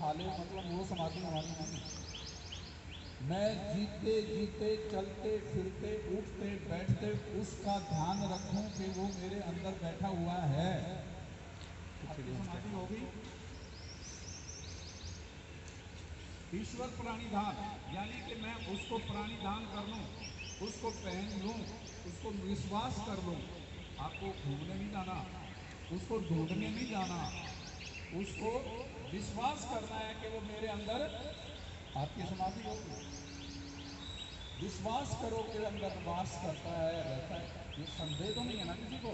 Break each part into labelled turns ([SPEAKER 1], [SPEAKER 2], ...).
[SPEAKER 1] खाले मतलब वो समाधि हमारी नहीं। मैं जीते जीते चलते फिरते उठते बैठते उसका ध्यान रखूं कि वो मेरे अंदर बैठा हुआ है। आपकी समाधि होगी। ईश्वर प्राणिधान, यानी कि मैं उसको प्राणिधान कर लूं, उसको पहन लूं, उसको विश्वास कर लूं। आपको घूमने नहीं जाना, उसको ढूंढने नहीं जाना, उसको विश्वास करना है कि वो मेरे अंदर। आपकी समाधि होगी। विश्वास करो कि अंदर वास करता है, रहता है। ये संदेह तो नहीं है ना किसी को?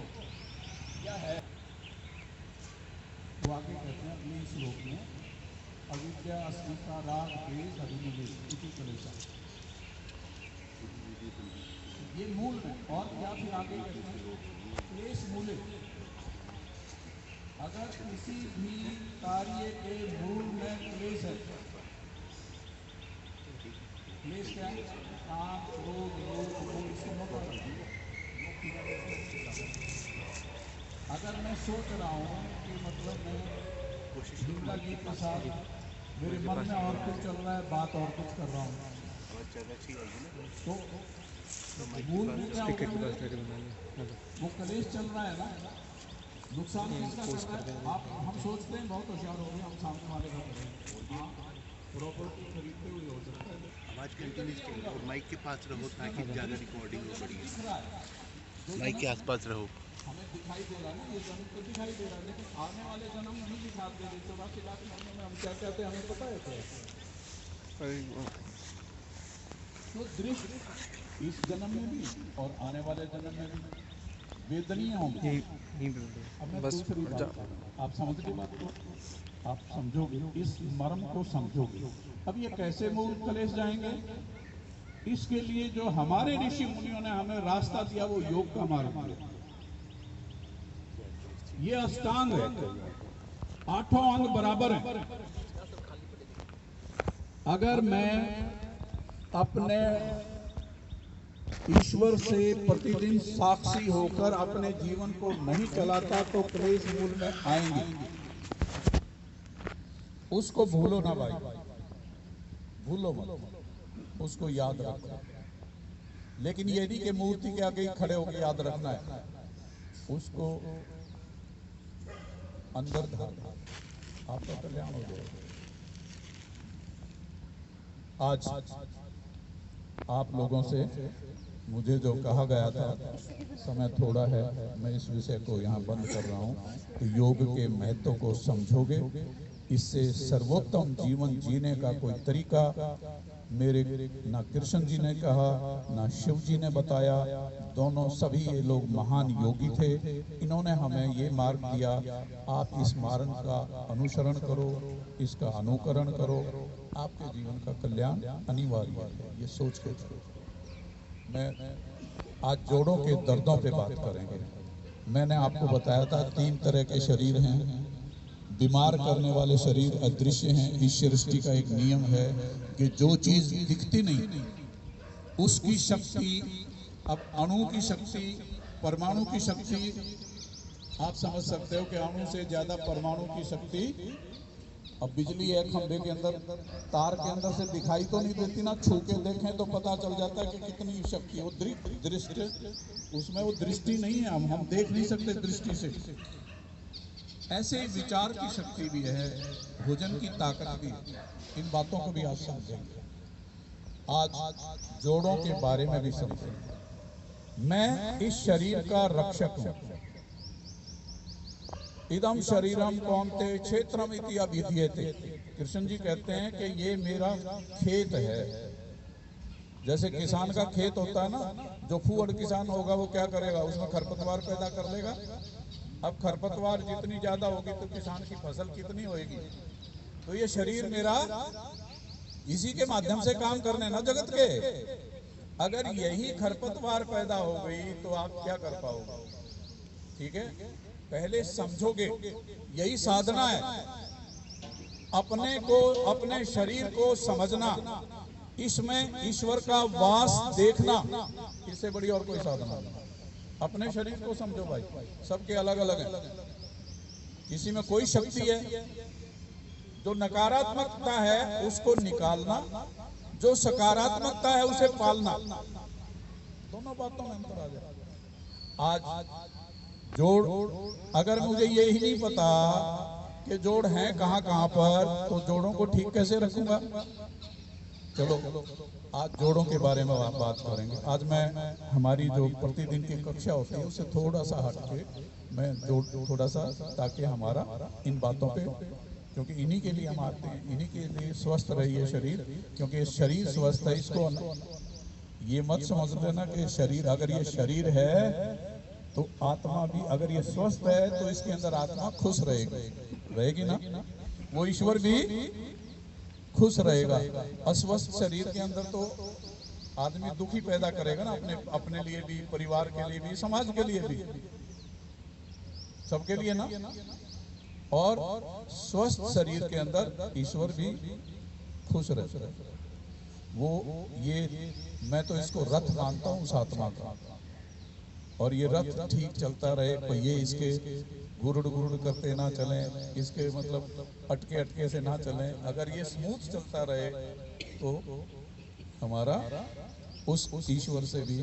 [SPEAKER 1] क्या है? वो आगे कहते हैं अपने श्लोक में, अविद्या अस्मिता राग द्वेष अभिनिवेश इति क्लेशः। ये मूल है। और क्या फिर आगे कहते हैं क्लेश मूल। अगर किसी भी कार्य के मूल में क्लेश है, क्लेश क्या है? काम, क्रोध, लोभ, मोह, इसको मोटा कर दिया। अगर मैं सोच रहा हूँ कि मतलब मैं गंगा जी के साथ मेरे मन में और कुछ चल रहा है, बात और कुछ कर रहा हूँ, तो मूल वो कलेश चल रहा है ना। नुकसान किसका कर रहा है? आप हम सोचते हैं बहुत होशियार हो गए, हम सामने वाले का करें। हाँ, प्रॉपर्टी खरीदते हुए हो सकता है।
[SPEAKER 2] आवाज कंटिन्यूस करो और माइक के पास रहो ताकि ज़्यादा रिकॉर्डिंग हो बढ़िया। माइक के आसपास रहो।
[SPEAKER 1] हमें दिखाई दे रहा है ना, ये जन्म तो दिखाई दे रहा है, लेकिन आने वाले जन्म नहीं दिखाते। 84 लाख महीनों में हम क्या कहते हैं हमें पता है क्या? तो दृश्य इस जन्म में भी और आने वाले जन्म में भी वेदनीय होंगे। अब मैं दूसरी बात, आप समझ गए बात को? आप समझोगे, इस मर्म को समझोगे। अब ये कैसे मूल कलेश जाएंगे? इसके लिए जो हमारे ऋषि मुनियों ने हमें रास्ता दिया वो योग का मार्ग है। ये अष्टांग है, 8 अंग बराबर है। अगर मैं अपने ईश्वर से प्रतिदिन साक्षी होकर अपने जीवन को नहीं चलाता तो क्लेश मूल में आएंगे। उसको भूलो ना भाई, भूलो मत, उसको याद रखो। लेकिन ये नहीं कि मूर्ति के आगे खड़े होकर याद रखना है, उसको अंदर धारना। आपका कल्याण हो जाएगा। आज आप लोगों से मुझे जो कहा गया था, समय थोड़ा है, मैं इस विषय को यहाँ बंद कर रहा हूँ कि योग के महत्व को समझोगे। इससे सर्वोत्तम जीवन जीने का कोई तरीका मेरे ना कृष्ण जी ने कहा, ना शिव जी ने बताया। दोनों सभी ये लोग महान योगी थे। इन्होंने हमें ये मार्ग दिया, आप इस मार्ग का अनुसरण करो, इसका अनुकरण करो, आपके जीवन का कल्याण अनिवार्य है। ये सोच के चलो। मैं आज जोड़ों के दर्दों पे बात करेंगे। मैंने आपको बताया था 3 तरह के शरीर हैं। बीमार करने वाले शरीर अदृश्य हैं। इस सृष्टि का एक नियम है कि जो चीज दिखती नहीं उसकी शक्ति, अब अणु की शक्ति, परमाणु की शक्ति, आप समझ सकते हो कि अणु से ज्यादा परमाणु की शक्ति। अब बिजली है खंभे के अंदर, तार के अंदर से दिखाई तो नहीं देती ना, छू के देखें तो पता चल जाता है कि कितनी शक्ति है। वो दृष्टि, उसमें वो दृष्टि नहीं है, हम देख नहीं सकते दृष्टि से। ऐसे ही विचार की शक्ति भी है, भोजन की ताकत भी। इन बातों को भी आज समझेंगे, आज जोड़ों के बारे में भी समझेंगे। मैं इस शरीर का रक्षक हूं। इदम शरीरम कौन्ते क्षेत्रम इति अभिधीयते। कृष्ण जी कहते हैं कि ये मेरा खेत है। जैसे किसान का खेत होता है ना, जो फूहड़ किसान होगा वो क्या करेगा, उसमें खरपतवार पैदा कर लेगा। अब खरपतवार जितनी ज्यादा होगी तो किसान की फसल कितनी होगी। तो ये शरीर मेरा इसी के माध्यम से काम करने ना जगत के। अगर यही खरपतवार पैदा हो गई तो आप क्या कर पाओगे? ठीक है, पहले समझोगे, यही साधना है, अपने को, अपने शरीर को समझना, इसमें ईश्वर का वास देखना। इससे बड़ी और कोई साधना नहीं। अपने शरीर को समझो भाई, सबके अलग अलग है। किसी में कोई शक्ति है जो नकारात्मकता है उसको निकालना, जो सकारात्मकता है उसे पालना। दोनों बातों में अंतर आ जाए। आज जोड़, अगर मुझे यही नहीं पता कि जोड़ हैं कहां कहां पर, तो जोड़ों को ठीक कैसे रखूंगा। चलो आज जोड़ों के बारे में बात करेंगे। आज मैं हमारी जो प्रतिदिन की कक्षा होती है उससे थोड़ा सा हट के मैं जोड़ थोड़ा सा, ताकि हमारा इन बातों पे, क्योंकि इन्हीं के लिए हम आते हैं, इन्हीं के लिए स्वस्थ रहिए शरीर, क्योंकि शरीर स्वस्थ है। इसको ये मत समझ लेना कि शरीर, अगर ये शरीर है तो आत्मा भी, अगर ये स्वस्थ है तो इसके अंदर आत्मा खुश रहेगी ना, वो ईश्वर भी खुश रहेगा। अस्वस्थ शरीर के अंदर तो आदमी दुखी पैदा करेगा ना, अपने लिए भी, परिवार के लिए भी, समाज के लिए भी, सबके लिए ना। और स्वस्थ शरीर के अंदर ईश्वर भी खुश रहता है। वो ये मैं तो इसको रथ मानता हूँ उस आत्मा का, और ये रथ ठीक चलता रहे, पहिए इसके गुरुड़ गुरुड़ करते ना चलें, इसके मतलब अटके अटके से ना चलें। अगर ये स्मूथ चलता रहे तो हमारा उस ईश्वर से भी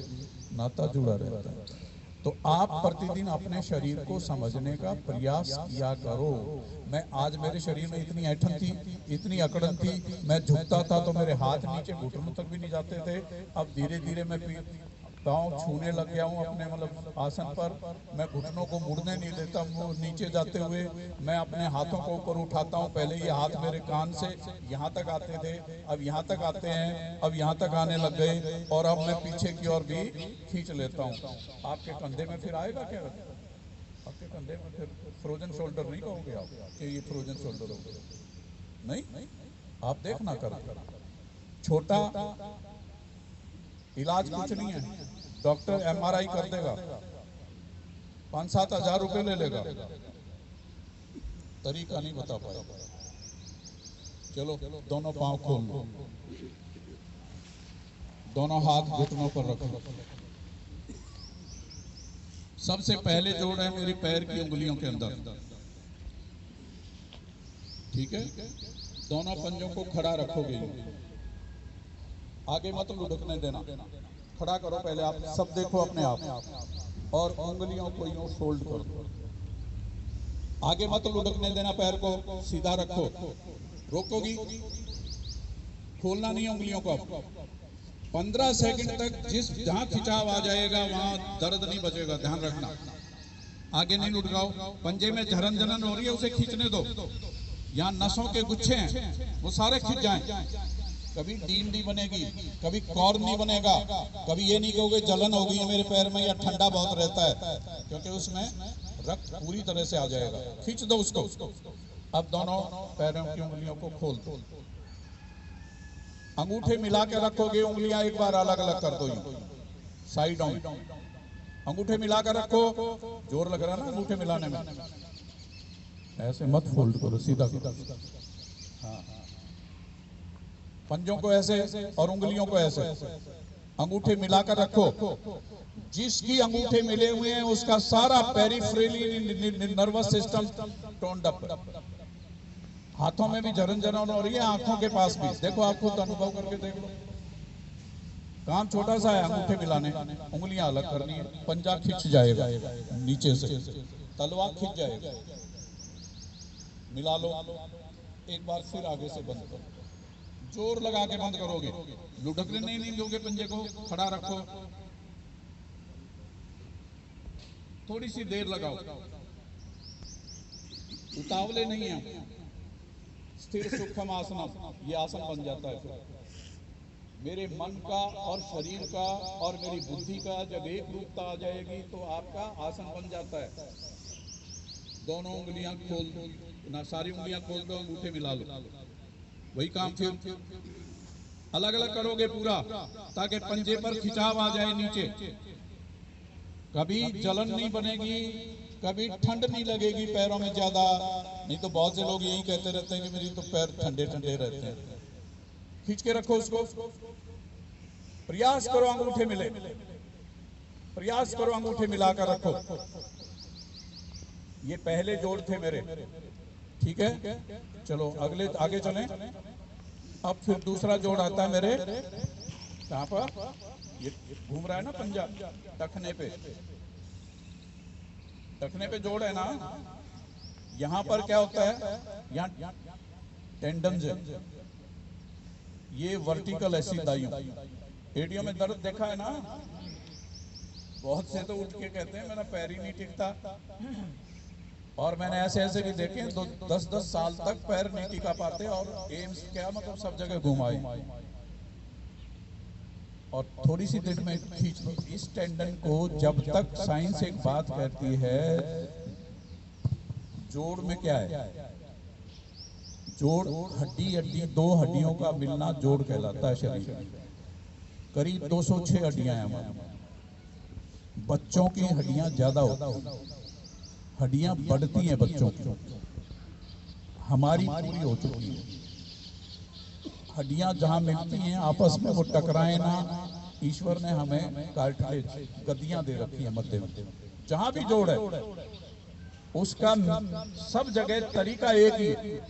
[SPEAKER 1] नाता जुड़ा रहता है। तो आप प्रतिदिन अपने शरीर को समझने का प्रयास किया करो। मैं आज, मेरे शरीर में इतनी ऐंठन थी, इतनी अकड़न थी, मैं झुकता था तो मेरे हाथ नीचे घुटनों तक भी नहीं जाते थे। अब धीरे धीरे मैं पाँव छूने लग गया हूँ अपने मतलब आसन पर। मैं घुटनों को मुड़ने नहीं देता, मुंह नीचे जाते हुए मैं अपने हाथों को ऊपर उठाता हूँ। पहले ये हाथ मेरे कान से यहाँ तक आते थे, अब यहाँ तक आते हैं, अब यहाँ तक आने लग गए, और अब मैं पीछे की ओर भी खींच लेता हूँ। आपके कंधे में फिर आएगा क्या? आपके कंधे में फिर फ्रोजन शोल्डर नहीं कहोगे आप कि ये फ्रोजन शोल्डर हो गया? नहीं, आप देखना कर, छोटा इलाज कुछ नहीं है। डॉक्टर MRI कर देगा, 5-7 हजार रुपए ले लेगा, तरीका नहीं बता पाएगा। चलो दोनों पांव खोल लो, दोनों हाथ घुटनों पर रखो। सबसे पहले जोड़ है मेरी पैर की उंगलियों के अंदर, ठीक है। दोनों पंजों को खड़ा रखोगे, आगे मत लुढ़कने देना, खड़ा करो पहले आप, सब देखो अपने आप, और उंगलियों को यूं फोल्ड कर दो। आगे मत लुढ़कने देना, पैर को सीधा रखो, रोकोगी, खोलना नहीं उंगलियों को। 15 सेकंड तक जहां खिंचाव आ जाएगा वहां दर्द नहीं बचेगा, ध्यान रखना। आगे नहीं लुढ़काओ, पंजे में झरन झरन हो रही है उसे खींचने दो। यहाँ नसों के गुच्छे हैं, वो सारे खिंच जाएं। कभी डीन नहीं बनेगी, कभी कॉर्न नहीं बनेगा, कभी ये नहीं कहोगे जलन हो गई है मेरे पैर में या ठंडा बहुत रहता है, क्योंकि उसमें रक्त पूरी तरह से आ जाएगा। खींच दो उसको। अब दोनों पैरों की उंगलियों को खोल दो, अंगूठे मिला के रखोगे, उंगलियां एक बार अलग अलग कर दो, साइडों में अंगूठे मिला कर रखो। जोर लग रहा ना अंगूठे मिलाने में, ऐसे मत फोल्ड करो, सीधा सीधा। हाँ, पंजों को ऐसे और उंगलियों को ऐसे, अंगूठे मिलाकर रखो। जिसकी अंगूठे मिले हुए हैं उसका सारा peripherally nervous system toned up. हाथों में भी झरन झरन हो रही है, आंखों के पास भी। देखो, आप खुद अनुभव करके देख लो। काम छोटा सा है, अंगूठे मिलाने, उंगलियां अलग करनी है, पंजा खिंच जाएगा नीचे से, तलवा खिंच जाएगा। मिला लो, एक बार फिर आगे से बंद करो, जोर लगा के बंद करोगे, लुढ़कने नहीं दोगे पंजे को, खड़ा रखो। थोड़ी सी देर लगाओ, उतावले नहीं है। स्थिर सुखम आसनम, ये आसन बन जाता है फिर। मेरे मन का और शरीर का और मेरी बुद्धि का जब एक रूपता आ जाएगी तो आपका आसन बन जाता है। दोनों उंगलियां खोल दो ना, सारी उंगलियां खोल दो, अंगूठे मिला लो। वही काम फिर अलग अलग करोगे पूरा, ताकि पंजे पर खिंचाव आ जाए नीचे। कभी जलन नहीं बनेगी, कभी ठंड नहीं लगेगी पैरों में ज्यादा। नहीं तो बहुत से लोग यही कहते रहते हैं कि मेरी तो पैर ठंडे ठंडे रहते हैं। खींच के रखो उसको, प्रयास करो अंगूठे मिले, प्रयास करो अंगूठे मिलाकर रखो। ये पहले जोड़ थे मेरे, ठीक है, चलो अगले आगे चलें। अब फिर दूसरा जोड़ आता है मेरे कहाँ पर, ये घूम रहा है ना पंजा, टखने पे जोड़ है ना। यहाँ पर क्या होता है, यहाँ टेंडन है, ये वर्टिकल ऐसी दाइयों, एडियो में दर्द देखा है ना। बहुत से तो उठ के कहते हैं मेरा पैर ही नहीं टिकता, और मैंने ऐसे ऐसे भी देखे 10-10 साल तक पैर नहीं टिका पाते, और एम्स क्या मतलब सब जगह घुमाए, और थोड़ी सी देर में खींच लो। इस टेंडन को जब तक साइंस एक बात कहती है, जोड़ में क्या है, जोड़ हड्डी दो हड्डियों का मिलना जोड़ कहलाता है शरीर में। करीब 206 हड्डियां हैं हमारे, बच्चों की हड्डियां ज्यादा होती हैं, हड्डियां बढ़ती हैं बच्चों की, हमारी पूरी हो चुकी है। हड्डियां जहां मिलती हैं आपस में वो टकराए ना, ईश्वर ने हमें कार्टिलेज गद्दियां दे रखी है मध्य में, जहां भी जोड़ है उसका सब जगह तरीका एक ही है,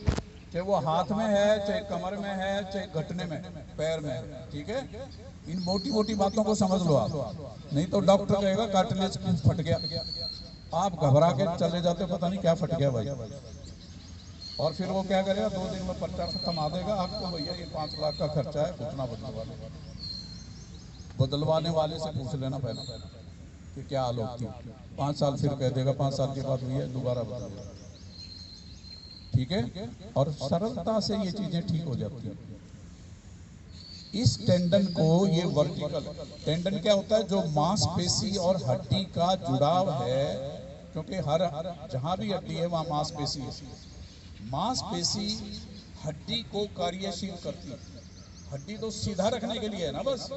[SPEAKER 1] चाहे वो हाथ में है, चाहे कमर में है, चाहे घुटने में, पैर में है, ठीक है। इन मोटी मोटी बातों को समझ लो आप, नहीं तो डॉक्टर कहेगा कार्टिलेज फट गया, आप घबरा के चले जाते, पता नहीं क्या फट गया भाई, और फिर वो क्या करेगा, 2 दिन में पर्चा थमा देगा आपको, भैया ये 5 लाख का खर्चा है, घुटना बदलवाने वाले से पूछ लेना पहले कि क्या हालत थी, 5 साल फिर कह देगा 5 साल के बाद हुई है, दोबारा बदल, ठीक है। और सरलता से ये चीजें ठीक हो जाती है। इस टेंडन को, ये वर्टिकल टेंडन क्या होता है, जो मांसपेशी और हड्डी का जुड़ाव है, क्योंकि हर जहां भी हड्डी है वहां मांसपेशी है, मांसपेशी हड्डी को कार्यशील करती है। हड्डी तो सीधा रखने के लिए है ना बस,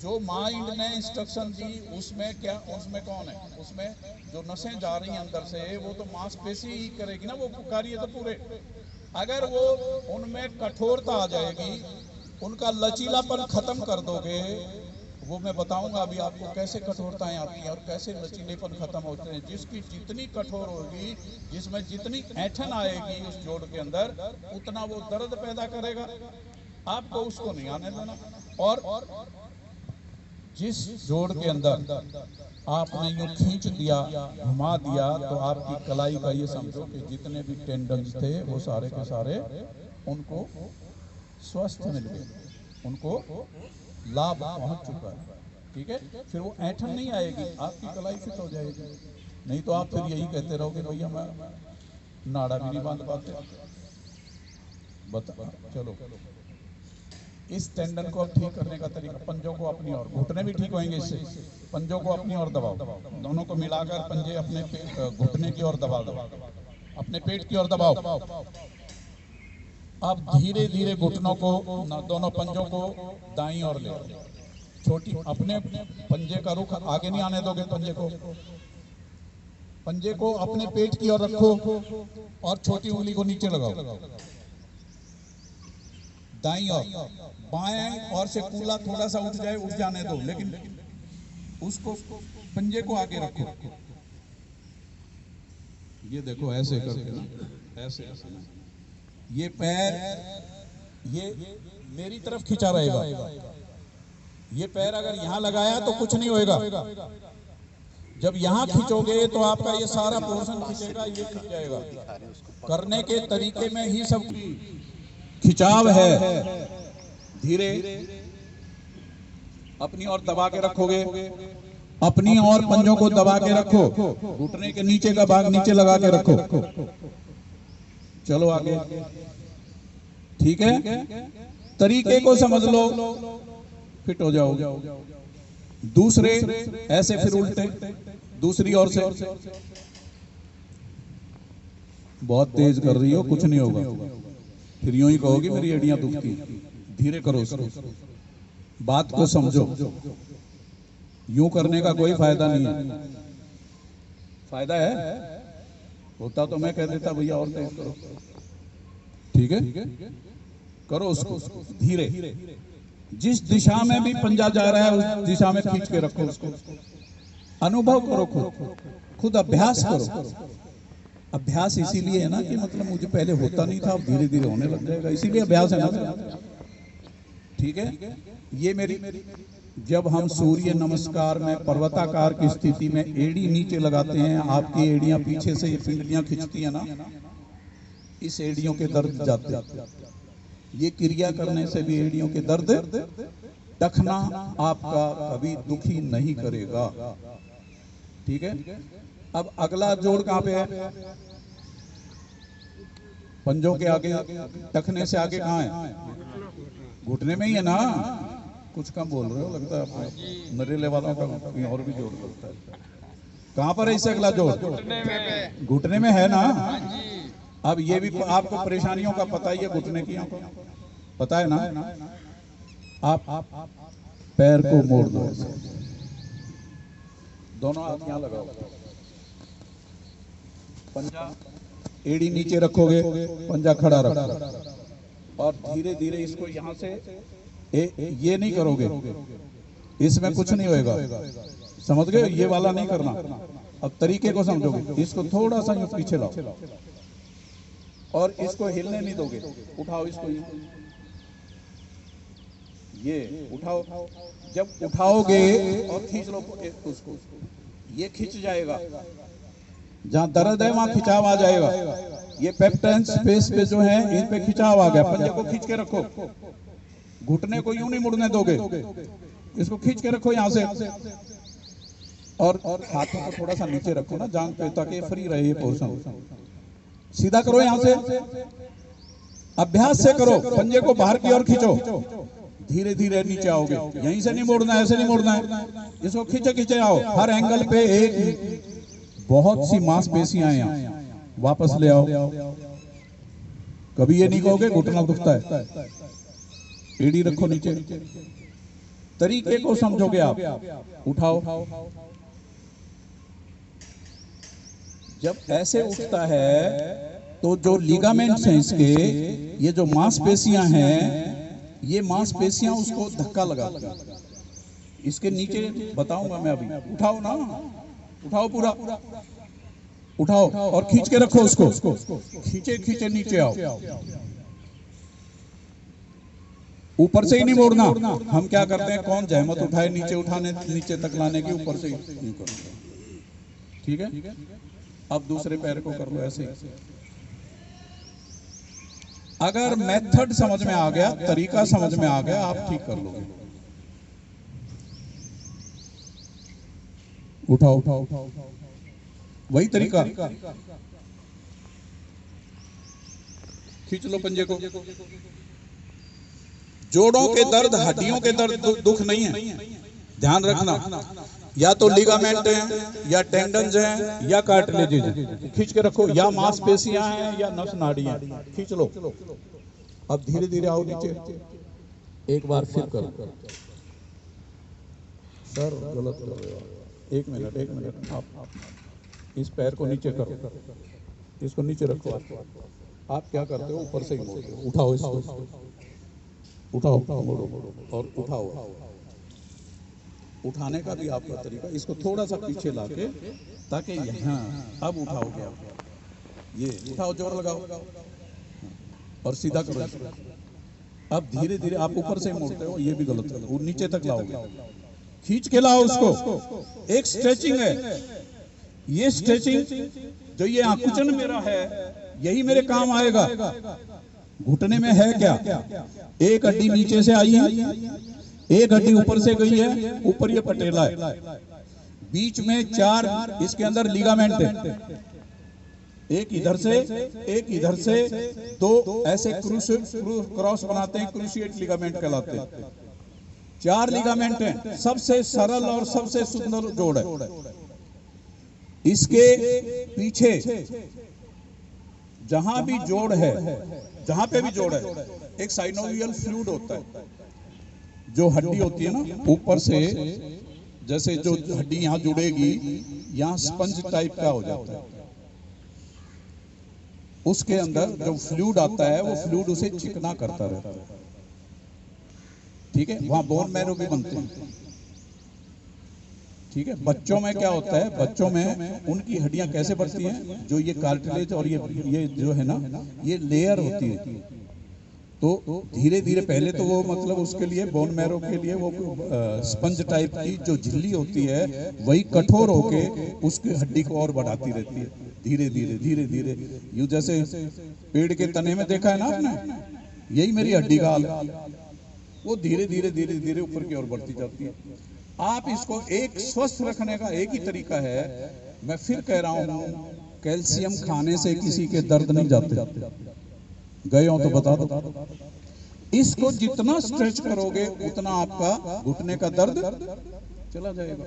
[SPEAKER 1] जो माइंड ने इंस्ट्रक्शन दी उसमें क्या, उसमें कौन है, उसमें जो नसें जा रही हैं अंदर से, वो तो मांसपेशी ही करेगी ना वो कार्य तो पूरे। अगर वो उनमें कठोरता आ जाएगी, उनका लचीलापन खत्म कर दोगे, वो मैं बताऊंगा अभी आपको कैसे कठोरताएं आती हैं और कैसे लचीलेपन खत्म होते हैं। जिसकी जितनी कठोर होगी, जिसमें जितनी ऐंठन आएगी उस जोड़ के अंदर, उतना वो दर्द पैदा करेगा, आपको उसको नहीं आने देना। और जिस जोड़ के अंदर आपने यूं खींच दिया, घुमा दिया, तो आपकी कलाई का ये समझो कि जितने भी टेंडन्स थे वो सारे के सारे उनको स्वस्थ मिल गए, उनको लाभ पहुंच चुका है, ठीक है। फिर वो ऐंठन नहीं आएगी, आपकी कलाई फिट हो जाएगी। नहीं तो आप फिर यही कहते रहोगे भैया मैं नाड़ा भी नहीं बांध पाते, बता। चलो इस टेंडन को अब ठीक करने का तरीका, पंजों को अपनी ओर, घुटने भी ठीक होंगे इससे, पंजों को अपनी ओर दबाओ, दोनों को मिलाकर पंजे अपने घुटने की ओर दबा दो, अपने पेट की ओर दबाओ। अब धीरे धीरे घुटनों को, दोनों पंजों को दाईं ओर ले, छोटी अपने पंजे का रुख आगे नहीं आने दोगे, पंजे को अपने पेट की ओर रखो और छोटी उंगली को नीचे लगाओ, दाईं ओर। बाएं ओर से कूला थोड़ा सा उठ जाए, उठ जाने दो, लेकिन उसको पंजे को आगे रखो। ये देखो ऐसे करके ना, ऐसे ऐसे ना, ये पैर ये मेरी तरफ खिंचा रहेगा, ये पैर अगर यहां लगाया तो कुछ नहीं होएगा, जब यहां खींचोगे तो आपका ये सारा पोर्शन खींचेगा, ये खिंच जाएगा। करने के तरीके में ही सब खिंचाव है। धीरे अपनी ओर दबा के रखोगे, अपनी ओर पंजों को दबा के रखो, घुटने के नीचे का भाग नीचे लगा के रखो। चलो आगे, ठीक है, तरीके को समझ लो, फिट हो जाओगे। दूसरे ऐसे, फिर उल्टे दूसरी ओर से, बहुत तेज कर रही हो, कुछ नहीं होगा, फिर यूं ही कहोगी मेरी हड्डियां दुखती। धीरे करो उसको, बात को समझो, यूं करने का कोई फायदा नहीं है। फायदा है होता तो मैं कह देता भैया और तेज करो, ठीक है, करो उसको धीरे, जिस दिशा में भी पंजा जा रहा है उस दिशा में खींच के रखो उसको, अनुभव करो, खुद अभ्यास करो। अभ्यास इसीलिए है ना कि मतलब मुझे पहले होता नहीं था, अब धीरे धीरे होने लग जाएगा, इसीलिए अभ्यास है ना। ठीक है, ये मेरी, जब हम सूर्य नमस्कार में पर्वताकार की स्थिति में एड़ी नीचे लगाते हैं, आपकी एड़ियां पीछे से ये पिंडलियां खिंचती है ना, इस एड़ियों के दर्द जाते हैं। ये क्रिया करने से भी एड़ियों के दर्द, टखना आपका कभी दुखी नहीं करेगा। ठीक है, अब अगला जोड़ कहां पे है? पंजों के आगे, टखने से आगे कहां है? घुटने में ही है ना। कुछ कम बोल रहे हो लगता है, नरेले वालों का कहीं और भी जोड़ लगता है। कहां पर है इससे अगला जोड़? घुटने में है ना। अब ये भी आपको परेशानियों का पता ही है, घुटने की पता है ना। आप पैर को मोड़ दो ऐसे, दोनों हाथ यहां लगाओ, पंजा एड़ी नीचे रखोगे, पंजा खड़ा रखो और धीरे धीरे इसको यहां से ये नहीं करोगे, इसमें कुछ नहीं होएगा, समझ गए? ये वाला नहीं करना। अब तरीके को समझोगे, इसको थोड़ा सा यूं पीछे लाओ और इसको हिलने नहीं दोगे। उठाओ इसको, ये उठाओ, जब उठाओगे और खींच लो उसको, ये खिंच जाएगा। जहां दर्द है वहां खिंचाव आ जाएगा। ये पेप्टाइन स्पेस पे जो है इन पे खिंचाव आ गया। पंजे को खींच के रखो, घुटने को यूं नहीं मुड़ने दोगे, इसको खींच के रखो यहां से और हाथों को थोड़ा सा नीचे रखो ना जांघ पे, ताकि फ्री रहे ये पोर्शन। सीधा करो यहां से, अभ्यास से करो। पंजे को बाहर की ओर खींचो, धीरे धीरे नीचे आओगे। यहीं से नहीं मोड़ना है, ऐसे नहीं मोड़ना है, इसको खींचे खींचे आओ। हर एंगल पे एक, बहुत सी मांसपेशियां हैं यहाँ, वापस ले आओ। कभी ये नहीं कहोगे घुटना दुखता है, एड़ी रखो नीचे। तरीके को समझोगे आप। उठाओ, जब ऐसे उठता है तो जो लिगामेंट्स हैं इसके, ये जो मांसपेशियां हैं, ये मांसपेशियां उसको धक्का लगाती हैं। इसके नीचे बताऊंगा मैं अभी। उठाओ ना, उठाओ पूरा, उठाओ और खींच के रखो उसको, खींचे खींचे नीचे आओ। ऊपर से ही नहीं मोड़ना। हम क्या करते हैं, कौन जहमत उठाए नीचे उठाने, नीचे तक लाने की, ऊपर से ही नहीं करना। ठीक है, अब दूसरे पैर को कर लो ऐसे। अगर मेथड समझ में आ गया, तरीका समझ में आ गया, आप ठीक कर लोगे। उठाओ, उठाओ, वही तरीका, खींच लो पंजे को। जोड़ों के दर्द, हड्डियों के दर्द दुख नहीं है, ध्यान रखना। या तो लिगामेंट है, या टेंडन्स हैं, या कार्टिलेजेज हैं। खींच के रखो, या मांसपेशियां हैं, या नस नाड़ियां। खींच लो। अब धीरे धीरे आओ नीचे, एक बार फिर करो। सर गलत कर रहे हो, एक मिनट। आप इस पैर को नीचे करो, इसको नीचे रखो। आप क्या करते हो, ऊपर से ही मोड़ते हो। उठाओ इसको, उठाओ, मोड़ो और उठाओ। उठाने का भी आपका तरीका, इसको थोड़ा सा पीछे लाके, ताकि यहाँ, अब उठाओगे आप, ये उठाओ, जोर लगाओ और सीधा करो। अब धीरे धीरे आप ऊपर से मोड़ते हो, ये भी गलत है, वो नीचे तक लाओगे, खींच के लाओ उसको। एक स्ट्रेचिंग है, ये स्ट्रेचिंग जो ये आकुचन मेरा है, यही मेरे काम आएगा। घुटने में है क्या, एक हड्डी नीचे से आई है, एक हड्डी ऊपर से गई है, ऊपर ये पटेला है, बीच में 4 इसके अंदर लिगामेंट है, एक इधर से, एक इधर से, 2 ऐसे क्रॉस बनाते हैं, क्रूशिएट लिगामेंट कहलाते हैं। 4 लिगामेंट हैं, सबसे सरल और सबसे सुंदर जोड़ है। इसके पीछे जहां भी जोड़ है, जहां पे भी जोड़ है, एक साइनोवियल फ्लूइड होता है। जो हड्डी होती है ना ऊपर से, जैसे जो हड्डी यहां जुड़ेगी, यहां स्पंज टाइप का हो जाता है, उसके अंदर जो फ्लूइड आता है, वो फ्लूइड उसे चिकना करता रहता है। ठीक है, वहां बोन मैरो भी बनते हैं। ठीक है। बच्चों में क्या होता है, बच्चों में उनकी हड्डियां कैसे बढ़ती हैं, जो ये कार्टिलेज और ये जो है ना, ये लेयर होती है। तो धीरे धीरे पहले तो वो मतलब उसके लिए बोन मैरो के लिए वो स्पंज टाइप की जो झिल्ली होती है वही कठोर होके उसकी हड्डी को और बढ़ाती रहती है, धीरे धीरे धीरे धीरे। यूं जैसे पेड़ के तने में देखा है ना आपने, यही मेरी हड्डी का हाल है। वो धीरे धीरे धीरे धीरे ऊपर की ओर बढ़ती जाती है। आप इसको एक स्वस्थ रखने का एक ही तरीका है, मैं फिर कह रहा हूं, कैल्शियम खाने से किसी के दर्द नहीं जाते। गए हो तो बता दो। इसको जितना स्ट्रेच करोगे उतना आपका घुटने का दर्द चला जाएगा।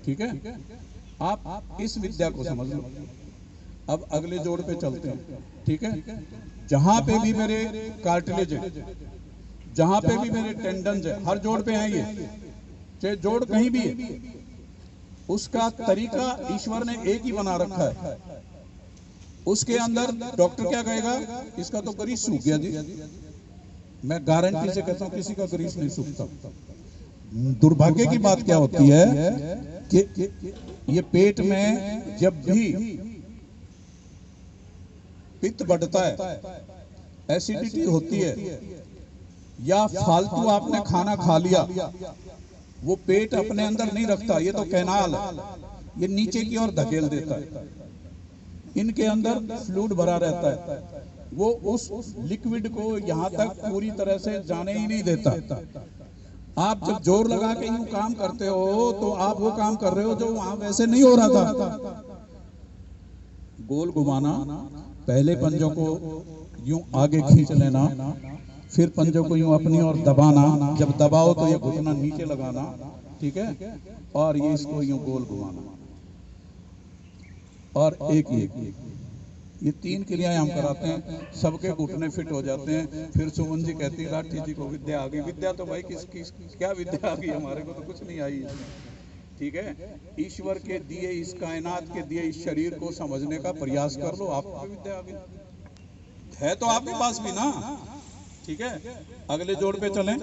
[SPEAKER 1] ठीक है, आप इस विद्या को समझ लो। अब अगले जोड़ पे चलते हैं। ठीक है, जहां पे भी मेरे कार्टिलेज है, जहां पे भी मेरे टेंडन्स है, हर जोड़ पे है ये, चाहे जोड़ कहीं भी है, उसका तरीका ईश्वर ने एक ही बना रखा है। उसके अंदर डॉक्टर क्या कहेगा, इसका तो ग्रीस सूख गया जी। मैं गारंटी से कहता हूं किसी का ग्रीस नहीं सूखता। दुर्भाग्य की बात क्या होती है कि ये पेट में जब भी पित्त बढ़ता है, एसिडिटी होती है, या फालतू आपने खाना खा लिया, वो पेट अपने अंदर नहीं रखता, ये तो कैनाल है, ये नीचे की ओर धकेल देता है। इनके अंदर फ्लूइड भरा रहता है, वो उस लिक्विड को यहां तक पूरी तरह से जाने ही नहीं देता। आप जब जोर लगा के यूं काम करते हो तो आप वो काम कर रहे हो जो वहां वैसे नहीं हो रहा था। गोल घुमाना, पहले पंजों को यूं आगे खींच लेना, फिर पंजों को यूं अपनी ओर दबाना, जब दबाओ तो ये घुटना नीचे लगाना, ठीक है, और ये इसको यूं गोल घुमाना, और एक ये 3 क्रियाएं हम कराते हैं, सबके घुटने फिट हो जाते हैं। फिर सुमन जी कहती है लाठी जी को विद्या आ गई। विद्या तो भाई किसकी क्या विद्या आ गई, हमारे को तो कुछ नहीं आई। ठीक है, ईश्वर के दिए इस कायनात के दिए इस शरीर को समझने का प्रयास कर लो, आपको विद्या आ गई है तो आपके पास भी ना। ठीक है, अगले जोड़ पे चलें।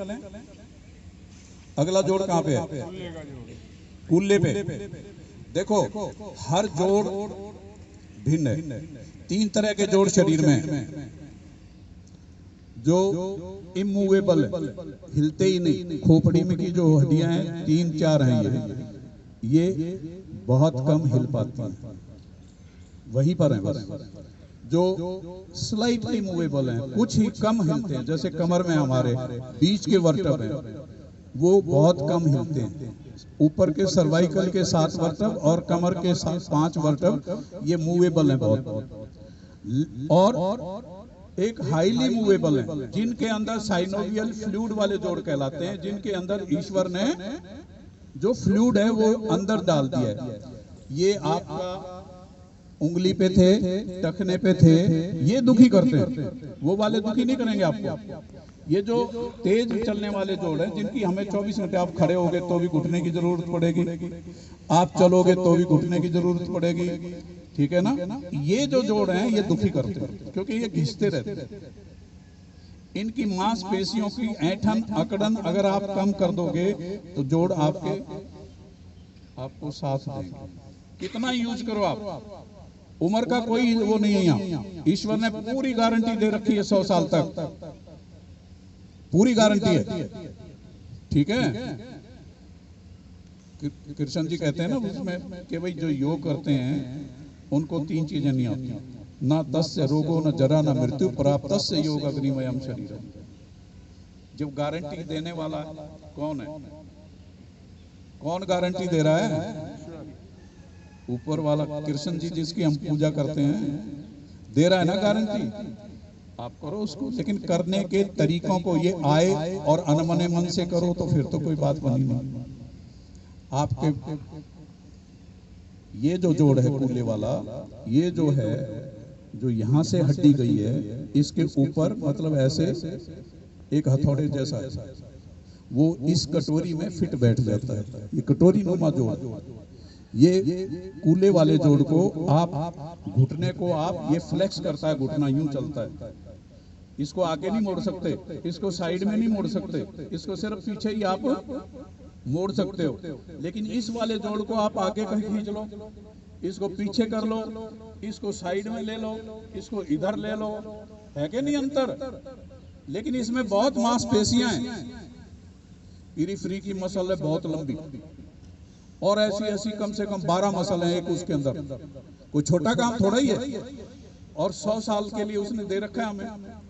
[SPEAKER 1] अगला जोड़ कहाँ पे है, कूल्हे पे। देखो हर जोड़ भिन्न है। 3 तरह के जोड़ शरीर में, जो इमूवेबल है, हिलते ही नहीं। खोपड़ी में की जो हड्डियां हैं 3-4 हैं, ये बहुत कम हिल पाती हैं, वहीं पर है बस। जो स्लाइटली मूवेबल हैं, कुछ ही कम हिलते हैं, जैसे कमर में हमारे बीच के वर्टब हैं, वो बहुत कम हिलते हैं। ऊपर के सर्वाइकल के 7 वर्टब और कमर के 5 वर्टब ये मूवेबल हैं बहुत। और एक हाईली मूवेबल है, जिनके अंदर साइनोवियल फ्लूइड वाले जोड़ कहलाते हैं, जिनके अंदर ईश्वर ने जो फ्लूइड है वो अंदर डाल दिया है। ये आपका उंगली पे थे, टखने पे थे, ये दुखी करते हैं, वो वाले दुखी नहीं करेंगे आपको। ये जो तेज चलने वाले जोड़ हैं, जिनकी हमें 24 घंटे, आप खड़े होगे तो भी घुटने की जरूरत पड़ेगी, आप चलोगे तो भी घुटने की जरूरत पड़ेगी। ठीक है ना, ये जो जोड़ हैं ये दुखी करते हैं, क्योंकि ये घिसते रहते हैं। इनकी मांसपेशियों की ऐंठन अकड़न अगर आप कम कर दोगे तो जोड़ आपको साथ देंगे। कितना यूज करो आप, उम्र का कोई वो नहीं है यहाँ। ईश्वर ने पूरी गारंटी दे रखी है, 100 साल तक पूरी गारंटी है। ठीक है, कृष्ण जी कहते हैं ना उसमें कि भाई जो योग करते हैं उनको 3 चीजें नहीं आती, ना तस्य रोगो न जरा न मृत्यु प्राप्त से योग अग्निमयम शरीर। जब गारंटी देने वाला कौन है, कौन गारंटी दे रहा है, ऊपर वाला कृष्ण जी जिसकी हम पूजा करते हैं दे रहा है ना गारंटी। आप करो उसको, लेकिन करने के तरीकों को ये आए और अनमने मन से करो तो फिर तो कोई बात बनी नहीं। आपके ये जो जोड़ है कूल्हे वाला, ये जो है जो यहाँ से हड्डी गई है, इसके ऊपर मतलब ऐसे एक हथौड़े जैसा है, वो इस कटोरी में फिट बैठ जाता है। ये कटोरी नुमा जोड़, ये कूल्हे वाले जोड़ को आप घुटने को आप ये फ्लेक्स करता है, घुटना यूं चलता है, इसको आगे नहीं मोड़ सकते, इसको साइड में नहीं मोड़ सकते, इसको सिर्फ पीछे ही आप मोड़ सकते हो, लेकिन इस वाले जोड़ को आप आगे कहीं खींच लो, इसको पीछे कर लो, इसको साइड में ले लो, इसको इधर ले लो, है कि नहीं अंतर? लेकिन इसमें बहुत मांसपेशियां हैं, पेरिफेरी की मसल है बहुत लंबी, और ऐसी ऐसी कम से कम 12 मसल हैं एक उसके अंदर। कोई छोटा काम थोड़ा ही है, और 100 साल के लिए उसने दे रखा है हमें,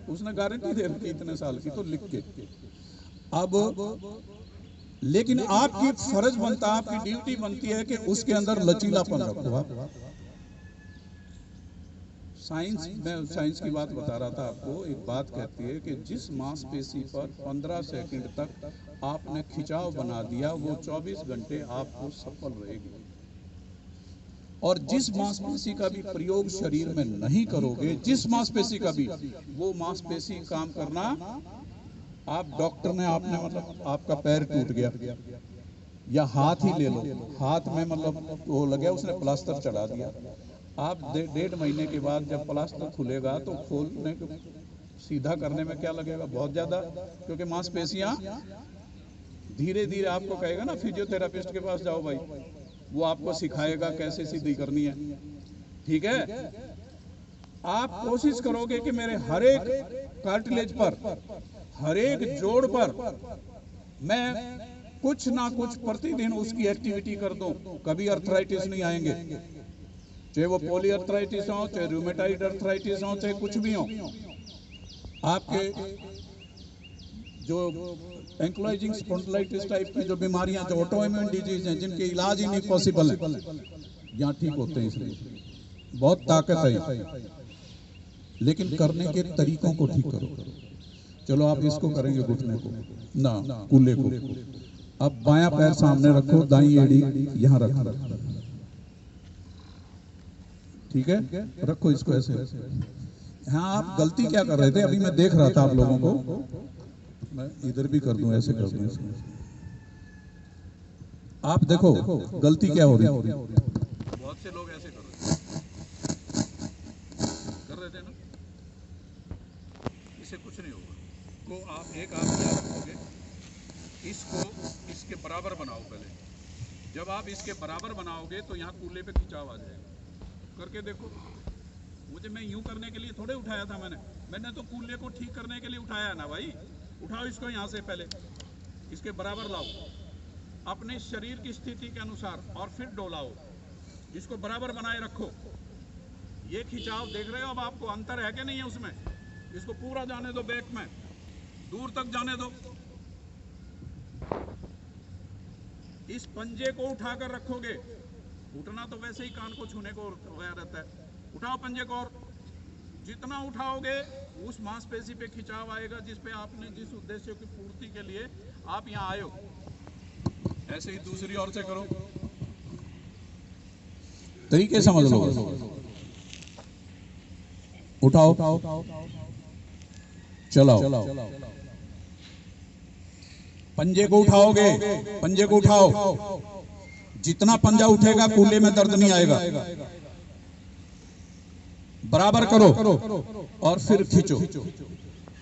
[SPEAKER 1] उसने गारंटी दे रखी इतने साल की, तो लिख के। अब लेकिन आपकी फर्ज बनता है, आपकी ड्यूटी बनती है कि उसके अंदर लचीलापन रखो आप। साइंस, मैं साइंस की बात बता रहा था आपको, एक बात कहती है कि जिस मांसपेशी पर 15 सेकंड तक आपने खिंचाव बना दिया, वो 24 घंटे आपको सफल रहेगी। और जिस मांसपेशी का भी प्रयोग शरीर में नहीं करोगे, जिस मांसपेशी का भी, वो मांसपेशी काम करना, आप डॉक्टर ने आपने मतलब आपका पैर टूट गया या हाथ ही ले लो, हाथ में मतलब वो लग गया, उसने प्लास्टर चढ़ा दिया, आप 1.5 महीने के बाद जब प्लास्टर खुलेगा तो खोलने को सीधा करने में क्या लगेगा? बहुत ज्यादा, क्योंकि मांसपेशियां धीरे धीरे आपको कहेगा ना, फिजियोथेरापिस्ट के पास जाओ भाई, वो आपको सिखाएगा कैसे सीधी करनी है, ठीक है? आप कोशिश करोगे कि मेरे हर एक कार्टिलेज पर, हर एक जोड़ पर मैं कुछ ना कुछ प्रतिदिन उसकी एक्टिविटी कर दूं, कभी अर्थराइटिस नहीं आएंगे, चाहे वो पॉली अर्थराइटिस हो, चाहे रूमेटाइड अर्थराइटिस हो, चाहे कुछ भी हो। आपके जो एंक्लोजिंग स्पॉन्डिलाइटिस टाइप की जो बीमारियां, जो ऑटोइम्यून डिजीज हैं, जिनके इलाज ही नहीं पॉसिबल है, यहाँ ठीक होते हैं। इसलिए बहुत ताकत है, लेकिन करने के तरीकों को ठीक करो। चलो आप इसको करेंगे, घुटने को ना, कूल्हे को। अब बायां पैर सामने रखो, दाईं एड़ी यहाँ रखो, ठीक है? रखो इसको ऐसे। हाँ, आप गलती क्या कर रहे थे? अभी मैं देख रहा था आप लोगों को, मैं इधर भी कर दूं, ऐसे कर दूं। आप देखो गलती क्या हो रही है। बहुत से लोग ऐसे कर रहे थे ना, इससे कुछ नहीं होगा। तो आप एक आप क्या रखोगे, इसको इसके बराबर बनाओ पहले। जब आप इसके बराबर बनाओगे तो यहाँ कूल्हे पे खिंचाव आ जाएगा। करके देखो, मुझे, मैं यूं करने के लिए थोड़े उठाया था, मैंने तो कूल्हे को ठीक करने के लिए उठाया ना भाई। उठाओ इसको यहाँ से, पहले इसके बराबर लाओ अपने शरीर की स्थिति के अनुसार, और फिर डोलाओ, इसको बराबर बनाए रखो। ये खिंचाव देख रहे हो? अब आपको अंतर है कि नहीं है उसमें? इसको पूरा जाने दो, बैक में दूर तक जाने दो। इस पंजे को उठाकर रखोगे, उठना तो वैसे ही कान को छूने को रहता है। उठाओ पंजे को, और जितना उठाओगे उस मांसपेशी पे खिंचाव आएगा, जिस पे आपने, जिस उद्देश्य की पूर्ति के लिए आप यहाँ आए हो। ऐसे ही दूसरी ओर से करो, तरीके समझ लो। उठाओ, चलाओ, पंजे को उठाओगे, पंजे को उठाओ, जितना पंजा उठेगा कूल्हे में दर्द नहीं आएगा। बराबर करो और फिर खींचो।